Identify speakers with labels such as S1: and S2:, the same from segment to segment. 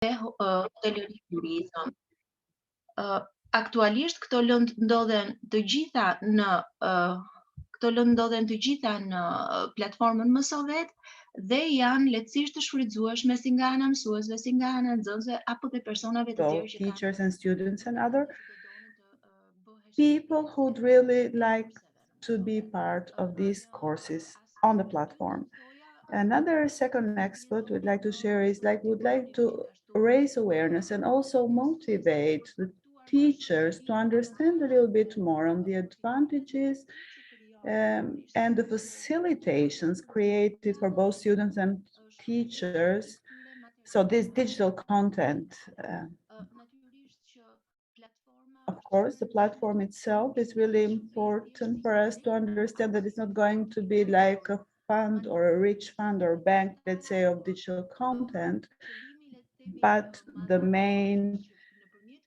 S1: hoteleri turizëm. Aktualisht këto lëndë ndodhen të gjitha në platformën Mësovet dhe janë lehtësisht të shfrytzueshme si nga ana mësuesve, si nga ana nxënësve apo dhe personave të tjerë që kanë
S2: teachers and students and other people who'd really like to be part of these courses on the platform. Another second expert would like to share is would like to raise awareness and also motivate the teachers to understand a little bit more on the advantages and the facilitations created for both students and teachers. So this digital content, of course, the platform itself is really important for us to understand that it's not going to be like a fund or a rich fund or bank, let's say, of digital content, but the main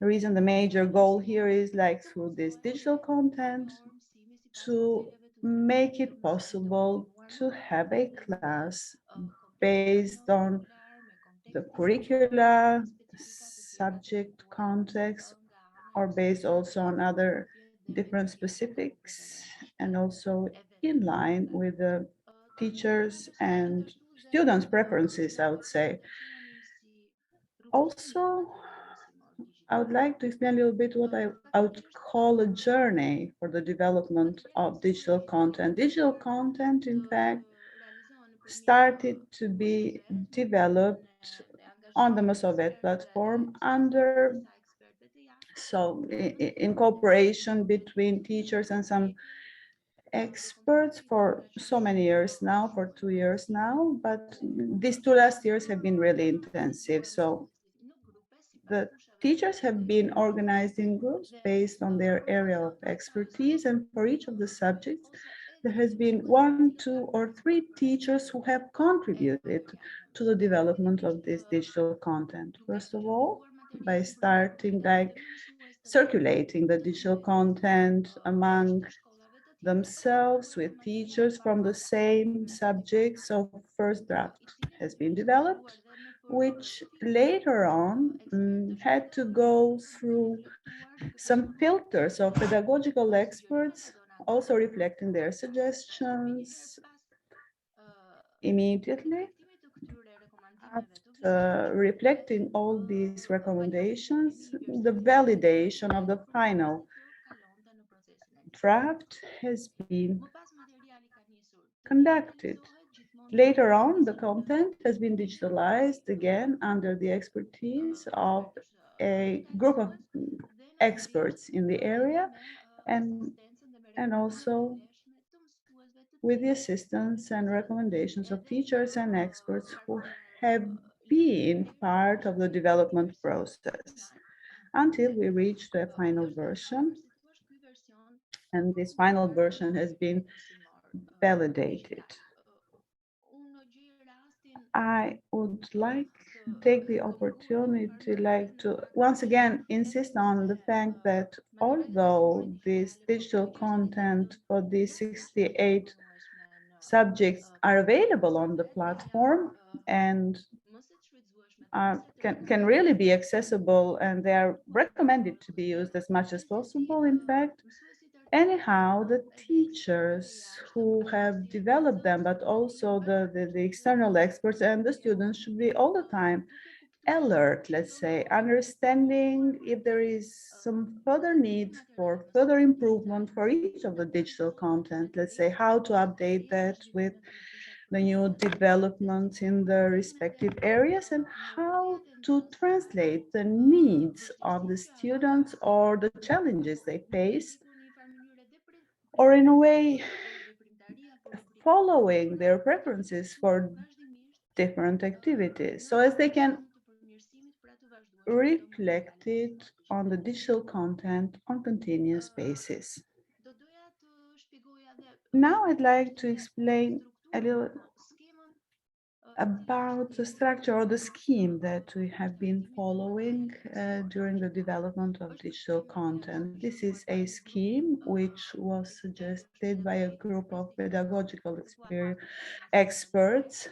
S2: reason, the major goal here is like through this digital content to make it possible to have a class based on the curricula, subject context, or based also on other different specifics, and also in line with the teachers and students' preferences, I would say. Also, I would like to explain a little bit what I would call a journey for the development of digital content. Digital content, in fact, started to be developed on the Masovet platform in cooperation between teachers and some experts for so many years now, for 2 years now, but these two last years have been really intensive. So the teachers have been organized in groups based on their area of expertise, and for each of the subjects, there has been 1, 2, or 3 teachers who have contributed to the development of this digital content. First of all, by starting like circulating the digital content among themselves with teachers from the same subject. So first draft has been developed, which later on had to go through some filters of pedagogical experts, also reflecting their suggestions immediately. After reflecting all these recommendations, the validation of the final draft has been conducted. Later on, the content has been digitalized again under the expertise of a group of experts in the area and, and also with the assistance and recommendations of teachers and experts who have been part of the development process until we reached a final version. And this final version has been validated. I would like to take the opportunity to once again insist on the fact that although this digital content for these 68 subjects are available on the platform and can really be accessible, and they are recommended to be used as much as possible, in fact, anyhow, the teachers who have developed them, but also the external experts and the students should be all the time alert, let's say, understanding if there is some further need for further improvement for each of the digital content, let's say how to update that with the new developments in the respective areas and how to translate the needs of the students or the challenges they face, or in a way following their preferences for different activities so as they can reflect it on the digital content on continuous basis. Now I'd like to explain a little about the structure or the scheme that we have been following during the development of digital content. This is a scheme which was suggested by a group of pedagogical experts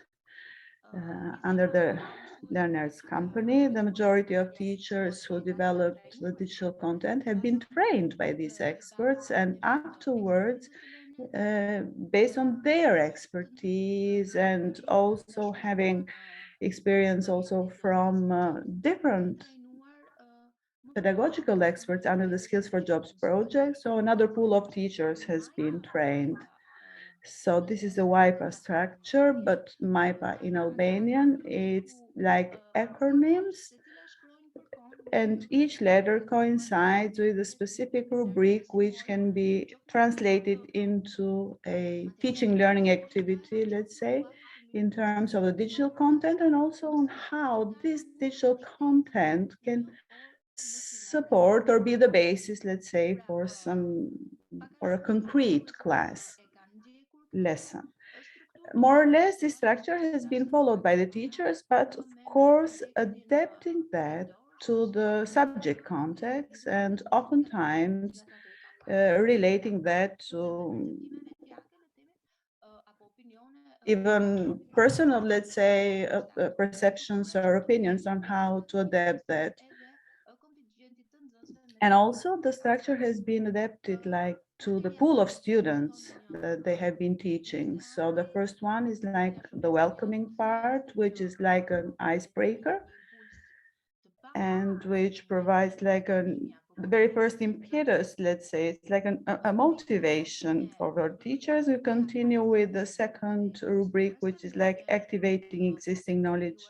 S2: under the learners company. The majority of teachers who developed the digital content have been trained by these experts, and afterwards, based on their expertise and also having experience also from different pedagogical experts under the Skills for Jobs project. So another pool of teachers has been trained. So this is a WIPA structure, but MIPA in Albanian, it's like acronyms, and each letter coincides with a specific rubric which can be translated into a teaching learning activity, let's say, in terms of the digital content, and also on how this digital content can support or be the basis, let's say, for a concrete class lesson. More or less, this structure has been followed by the teachers, but of course, adapting that to the subject context and oftentimes relating that to even personal, let's say, perceptions or opinions on how to adapt that. And also the structure has been adapted like to the pool of students that they have been teaching. So the first one is like the welcoming part, which is like an icebreaker and which provides like the very first impetus, let's say, it's like a motivation for our teachers. We continue with the second rubric, which is like activating existing knowledge,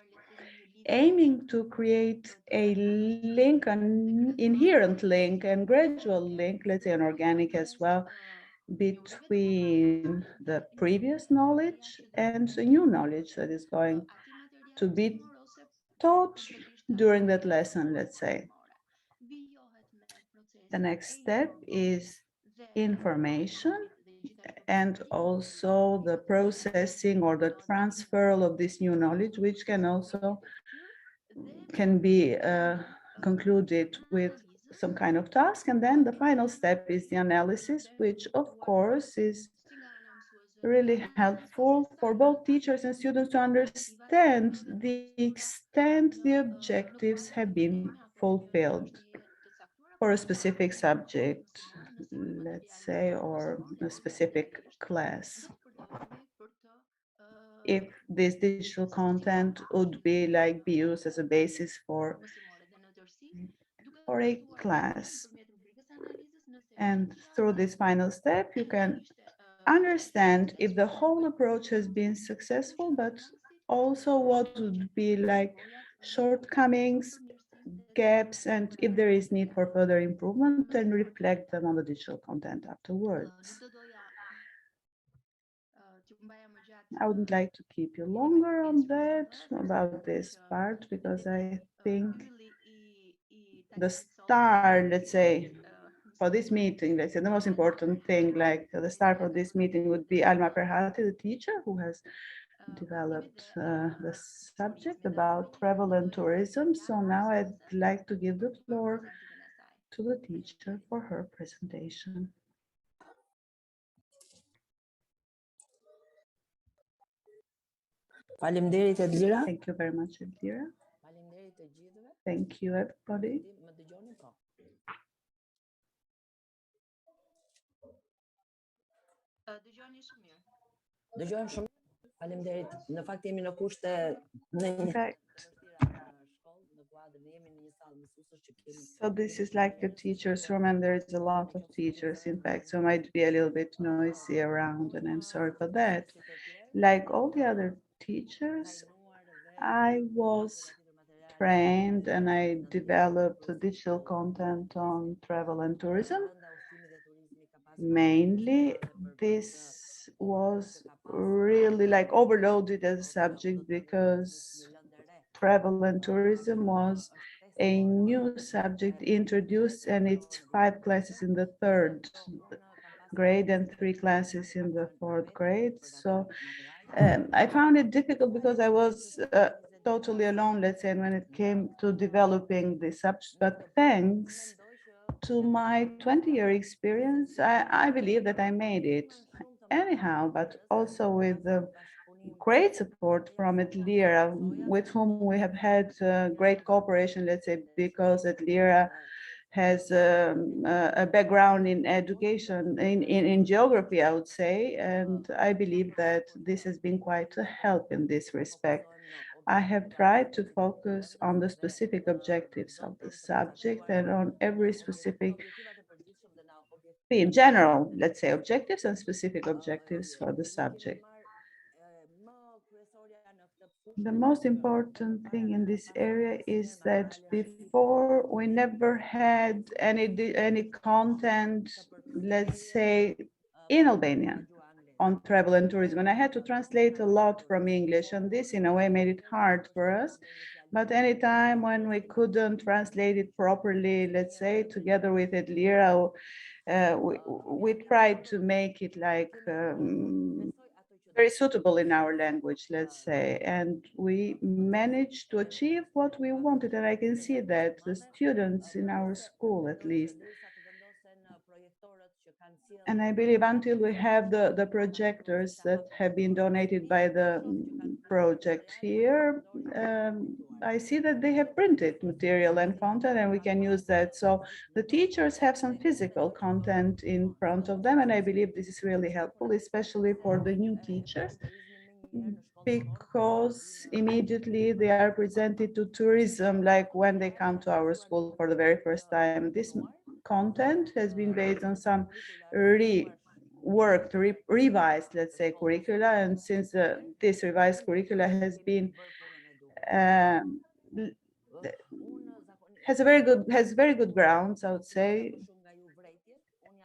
S2: aiming to create a link, an inherent link and gradual link, let's say an organic as well, between the previous knowledge and the new knowledge that is going to be taught during that lesson, let's say. The next step is information and also the processing or the transfer of this new knowledge, which can be concluded with some kind of task. And then the final step is the analysis, which of course is really helpful for both teachers and students to understand the extent the objectives have been fulfilled for a specific subject, let's say, or a specific class. If this digital content would be used as a basis for a class. And through this final step, you can understand if the whole approach has been successful, but also what would be like shortcomings, gaps, and if there is need for further improvement, and reflect them on the digital content afterwards. I wouldn't like to keep you longer on that, about this part, because I think the star, let's say, for this meeting, let's say the most important thing, like the star for this meeting would be Alma Perhati, the teacher who has developed the subject about travel and tourism. So now I'd like to give the floor to the teacher for her presentation.
S3: Faleminderit Edlira.
S2: Thank you very much, Elvira.
S3: Faleminderit të gjithëve.
S2: Thank you, everybody.
S3: Më dëgjoni po? Dëgjojmë shumë. Faleminderit. Në fakt jemi në kushte në një shkollë, në kuadër jemi në një sallë mësuesësh që kemi.
S2: So this is like a teacher's room, and there is a lot of teachers, in fact, so it might be a little bit noisy around, and I'm sorry for that. Like all the other teachers, I was trained and I developed digital content on travel and tourism. Mainly, this was really like overloaded as a subject because travel and tourism was a new subject introduced, and it's 5 classes in the 3rd grade and 3 classes in the 4th grade. So I found it difficult because I was totally alone, let's say, when it came to developing the subject. But thanks to my 20-year experience, I believe that I made it anyhow, but also with great support from Lira, with whom we have had great cooperation, let's say, because Lira has a background in education, in geography, I would say, and I believe that this has been quite a help in this respect. I have tried to focus on the specific objectives of the subject and on every specific theme, general, let's say, objectives and specific objectives for the subject. The most important thing in this area is that before we never had any content, let's say, in Albanian on travel and tourism. And I had to translate a lot from English, and this in a way made it hard for us. But anytime when we couldn't translate it properly, let's say, together with Edlira, we tried to make it like very suitable in our language, let's say, and we managed to achieve what we wanted. And I can see that the students in our school, at least, and I believe until we have the projectors that have been donated by the project here, I see that they have printed material and content, and we can use that. So the teachers have some physical content in front of them, and I believe this is really helpful, especially for the new teachers, because immediately they are presented to tourism, like when they come to our school for the very first time. This content has been based on some revised, let's say, curricula, and since this revised curricula has been um, has very good grounds, I would say.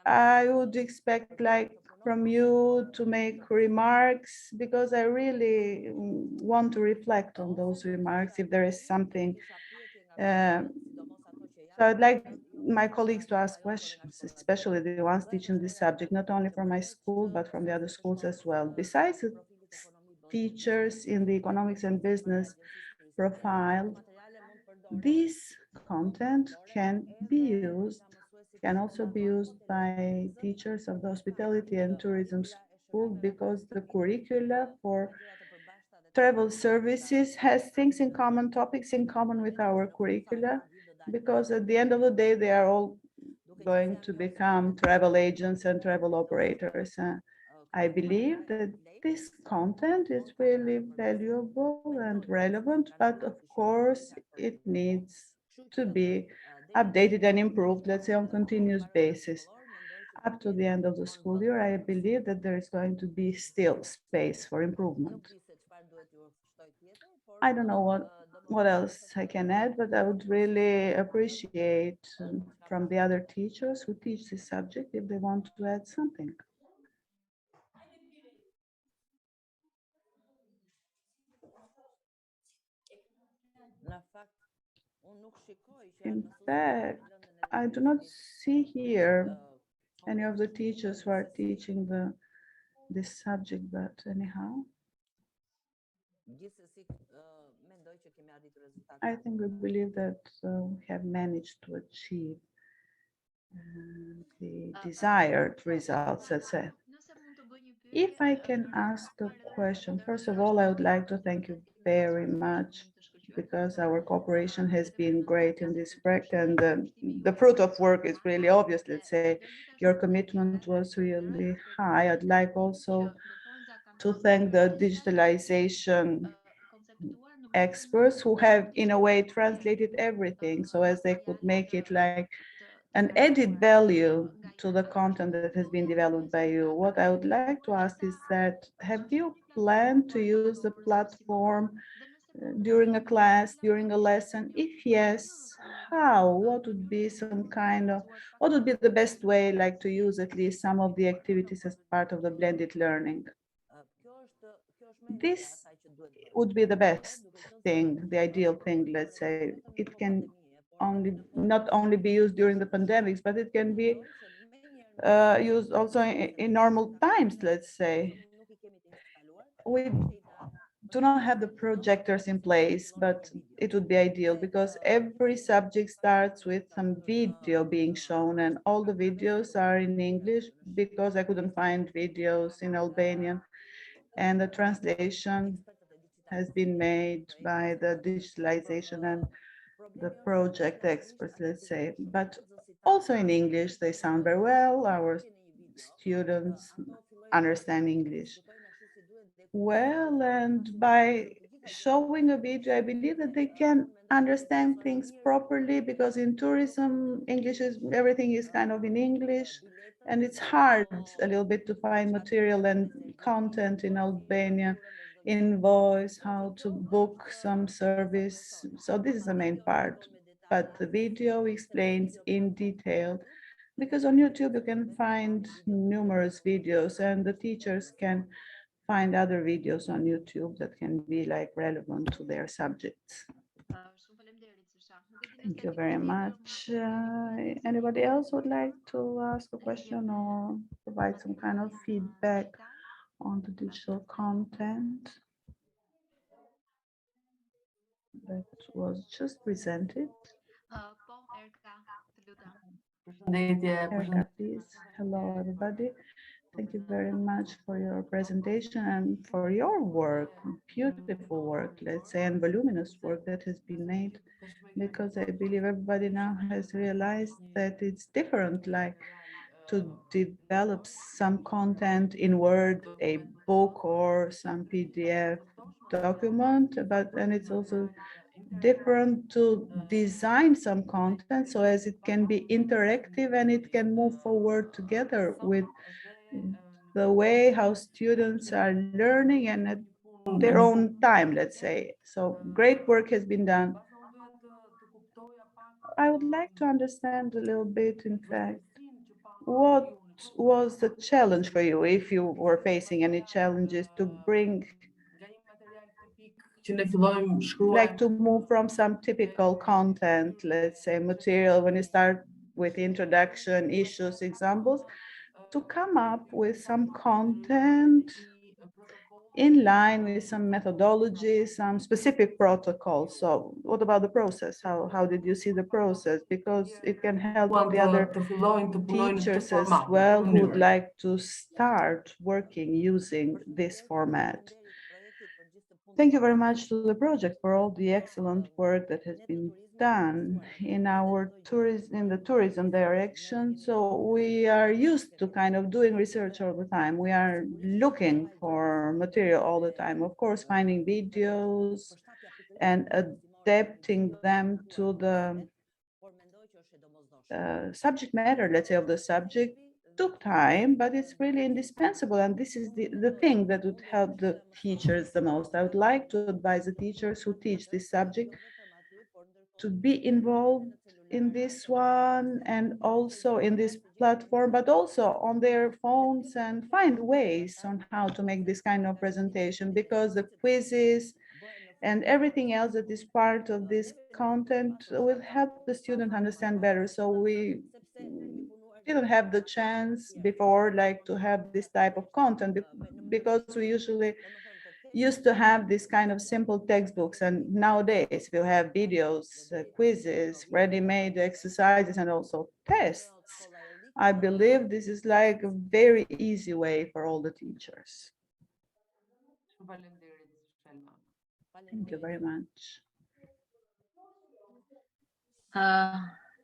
S2: I would expect like from you to make remarks, because I really want to reflect on those remarks if there is something. So I'd like my colleagues to ask questions, especially the ones teaching this subject, not only from my school, but from the other schools as well. Besides the teachers in the economics and business profile, this content can also be used by teachers of the hospitality and tourism school, because the curricula for travel services has things in common, topics in common with our curricula, because at the end of the day, they are all going to become travel agents and travel operators. I believe that this content is really valuable and relevant, but of course, it needs to be updated and improved, let's say, on continuous basis. Up to the end of the school year, I believe that there is going to be still space for improvement. I don't know what else I can add, but I would really appreciate from the other teachers who teach this subject if they want to add something. In fact, I do not see here any of the teachers who are teaching this subject, but anyhow, I think we believe that we have managed to achieve the desired results, let's say. If I can ask a question, first of all, I would like to thank you very much, because our cooperation has been great in this project, and the fruit of work is really obvious, let's say. Your commitment was really high. I'd like also to thank the digitalization experts who have, in a way, translated everything so as they could make it like an added value to the content that has been developed by you. What I would like to ask is that, have you planned to use the platform during a class, during a lesson? If yes, how? What would be what would be the best way, like, to use at least some of the activities as part of the blended learning? This would be the best thing, the ideal thing, let's say. It can not only be used during the pandemics, but it can be used also in normal times, let's say. We do not have the projectors in place, but it would be ideal, because every subject starts with some video being shown, and all the videos are in English, because I couldn't find videos in Albanian. and the translation has been made by the digitalization and the project experts, let's say, but also in English, they sound very well. Our students understand English well, and by showing a video, I believe that they can understand things properly, because in tourism, English is, everything is kind of in English, and it's hard a little bit to find material and content in Albania, invoice, how to book some service. So this is the main part, but the video explains in detail, because on YouTube you can find numerous videos, and the teachers can find other videos on YouTube that can be like relevant to their subjects. Thank you very much. Anybody else would like to ask a question or provide some kind of feedback on the digital content that was just presented? Erica, please. Hello, everybody. Thank you very much for your presentation and for your work, beautiful work, let's say, and voluminous work that has been made, because I believe everybody now has realized that it's different, like to develop some content in Word, a book or some PDF document, and it's also different to design some content so as it can be interactive and it can move forward together with the way how students are learning and at their own time, let's say. So great work has been done. I would like to understand a little bit, in fact, what was the challenge for you, if you were facing any challenges to bring, like to move from some typical content, let's say material, when you start with introduction, issues, examples, to come up with some content in line with some methodology, some specific protocols. So what about the process? How did you see the process? Because it can help the other teachers as well who would like to start working using this format. Thank you very much to the project for all the excellent work that has been done in our the tourism direction. So we are used to kind of doing research all the time. We are looking for material all the time, of course, finding videos and adapting them to the subject matter, let's say, of the subject. Took time, but it's really indispensable. And this is the thing that would help the teachers the most. I would like to advise the teachers who teach this subject to be involved in this one and also in this platform, but also on their phones, and find ways on how to make this kind of presentation, because the quizzes and everything else that is part of this content will help the student understand better. So we didn't have the chance before, like, to have this type of content, because we usually used to have this kind of simple textbooks, and nowadays we'll have videos, quizzes, ready-made exercises, and also tests. I believe this is like a very easy way for all the teachers. Thank you very much.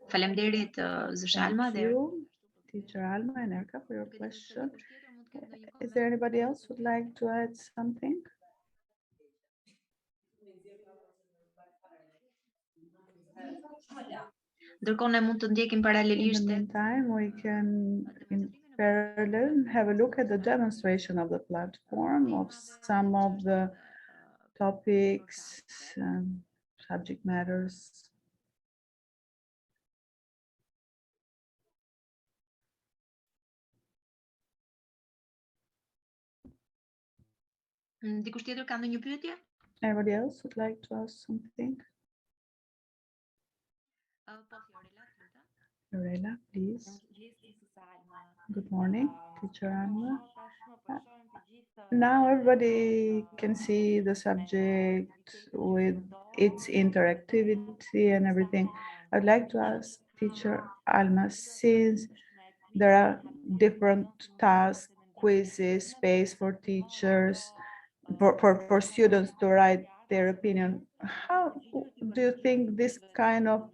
S1: Faleminderit, Zësh Alma.
S2: Thank you, Teacher Alma and Erka, for your question. Is there anybody else who would like to add something?
S1: Ndërkohë ne mund të ndjekim
S2: In the
S1: paralelisht
S2: meantime, we can, in parallel, have a look at the demonstration of the platform of some of the topics, subject matters.
S1: Dikush tjetër ka ndonjë pyetje?
S2: Anybody else would like to ask something? Lorela, please. Good morning, Teacher Alma. Now everybody can see the subject with its interactivity and everything. I'd like to ask Teacher Alma, since there are different tasks, quizzes, space for teachers, for students to write their opinion. How do you think this kind of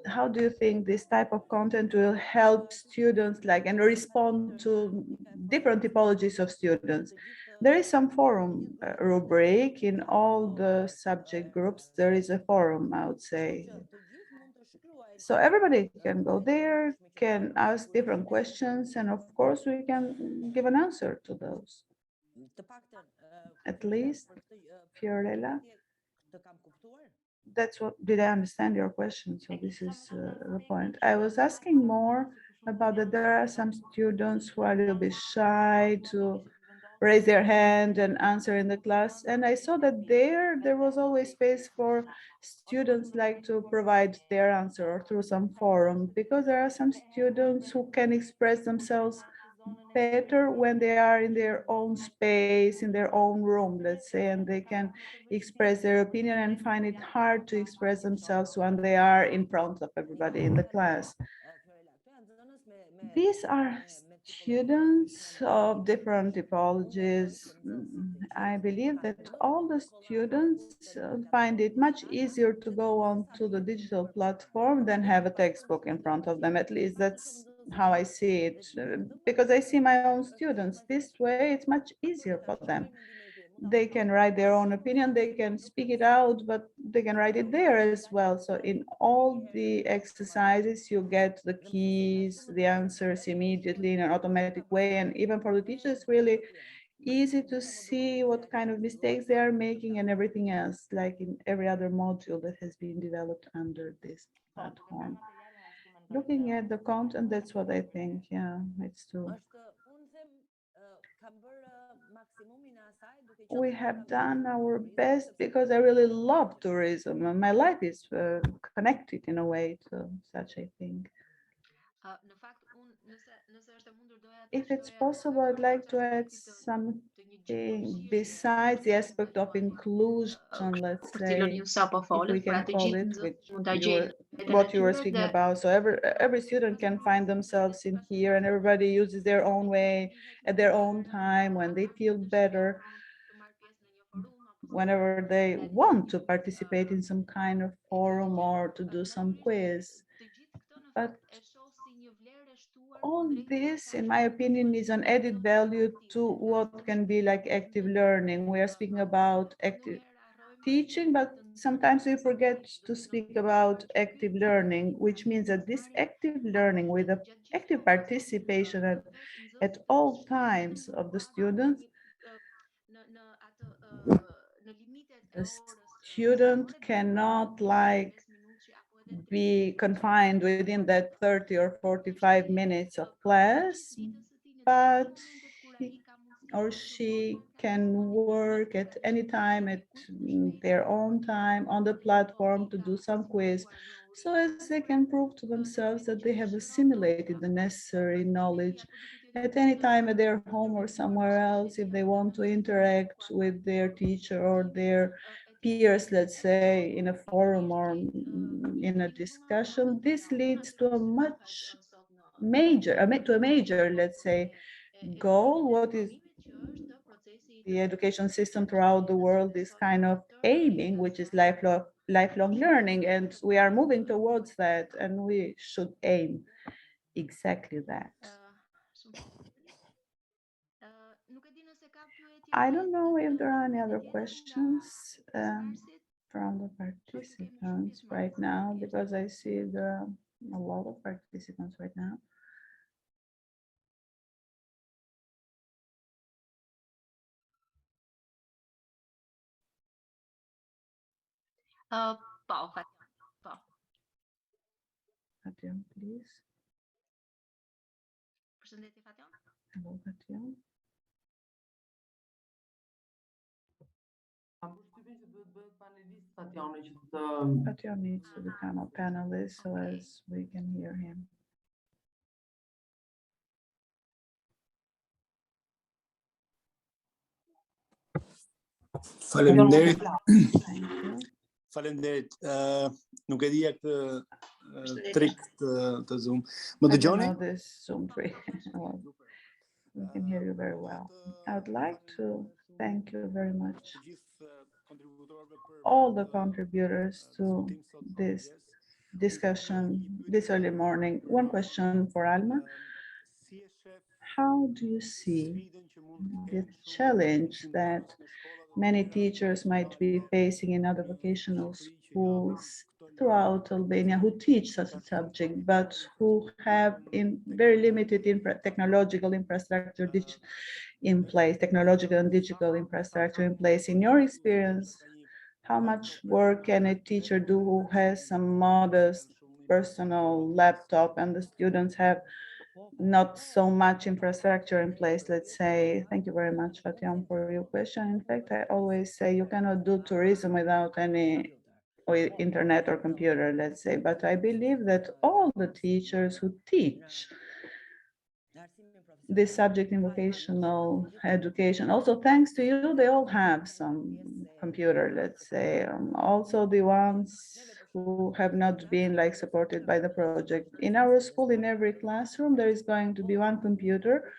S2: how do you think this type of content will help students like and respond to different typologies of students? There is some forum rubric in all the subject groups. There is a forum, I would say. So everybody can go there, can ask different questions, and of course we can give an answer to those. At least, Fiorella, that's what, did I understand your question? So this is the point. I was asking more about that there are some students who are a little bit shy to raise their hand and answer in the class. And I saw that there was always space for students like to provide their answer through some forum, because there are some students who can express themselves better when they are in their own space, in their own room, let's say, and they can express their opinion and find it hard to express themselves when they are in front of everybody in the class. These are students of different typologies. I believe that all the students find it much easier to go on to the digital platform than have a textbook in front of them. At least that's how I see it, because I see my own students. This way, it's much easier for them. They can write their own opinion, they can speak it out, but they can write it there as well. So in all the exercises, you get the keys, the answers immediately in an automatic way. And even for the teachers, really easy to see what kind of mistakes they are making and everything else, like in every other module that has been developed under this platform. Looking at the content, that's what I think. Yeah, it's true. We have done our best because I really love tourism and my life is connected in a way to such, I think. If it's possible, I'd like to add something besides the aspect of inclusion, let's say, if we can call it, which what you were speaking about. So every student can find themselves in here, and everybody uses their own way at their own time when they feel better, whenever they want to participate in some kind of forum or to do some quiz. But all this, in my opinion, is an added value to what can be like active learning. We are speaking about active teaching, but sometimes we forget to speak about active learning, which means that this active learning with the active participation at all times of the students, the student cannot like be confined within that 30 or 45 minutes of class, but he or she can work at any time at their own time on the platform to do some quiz, so as they can prove to themselves that they have assimilated the necessary knowledge at any time at their home or somewhere else. If they want to interact with their teacher or their peers, let's say, in a forum or in a discussion, this leads to a much major, let's say, goal. What is the education system throughout the world is kind of aiming, which is lifelong learning, and we are moving towards that, and we should aim exactly that. I don't know if there are any other questions from the participants right now, because I see there are a lot of participants right now. Fatian, please. Hello, Fatian. Fatian needs to become a panelist so as we can hear him.
S4: Faleminderit.
S2: Thank you.
S4: Faleminderit. Nuk e dija këtë trik të Zoom. Më
S2: I don't
S4: dëgjoni?
S2: know this Zoom trick. We can hear you very well. I would like to thank you very much, all the contributors to this discussion this early morning. One question for Alma. How do you see the challenge that many teachers might be facing in other vocational schools throughout Albania who teach such a subject, but who have in very limited technological infrastructure in place, technological and digital infrastructure in place? In your experience, how much work can a teacher do who has some modest personal laptop and the students have not so much infrastructure in place, let's say? Thank you very much, Fatiam, for your question. In fact, I always say you cannot do tourism without any internet or computer, let's say, but I believe that all the teachers who teach this subject in vocational education, also thanks to you, they all have some computer, let's say. Also the ones who have not been like supported by the project. In our school, in every classroom, there is going to be one computer.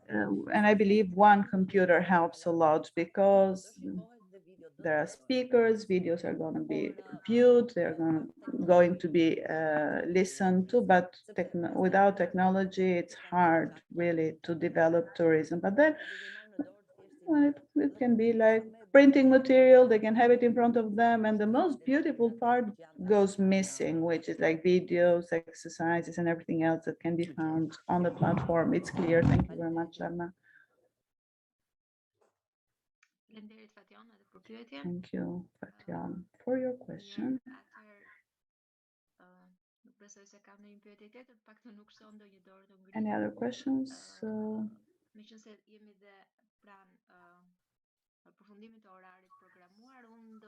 S2: And I believe one computer helps a lot because there are speakers, videos are going to be viewed, they're going to be listened to, but without technology, it's hard really to develop tourism. But then it can be like printing material, they can have it in front of them, and the most beautiful part goes missing, which is like videos, exercises, and everything else that can be found on the platform. It's clear. Thank you very much, Anna. Thank you, Fatian, for your question. Any other questions?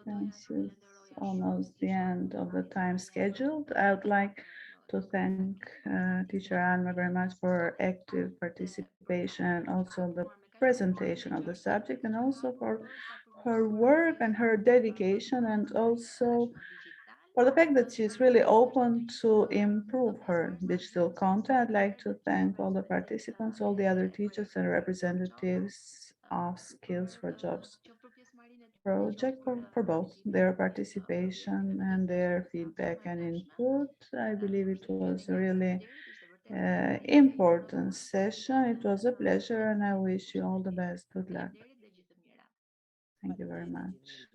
S2: Since it's almost the end of the time scheduled, I would like to thank teacher Alma very much for her active participation, also the presentation of the subject, and also for her work and her dedication, and also for the fact that she's really open to improve her digital content. I'd like to thank all the participants, all the other teachers and representatives of Skills for Jobs project for both their participation and their feedback and input. I believe it was a really important session. It was a pleasure, and I wish you all the best. Good luck. Thank you very much.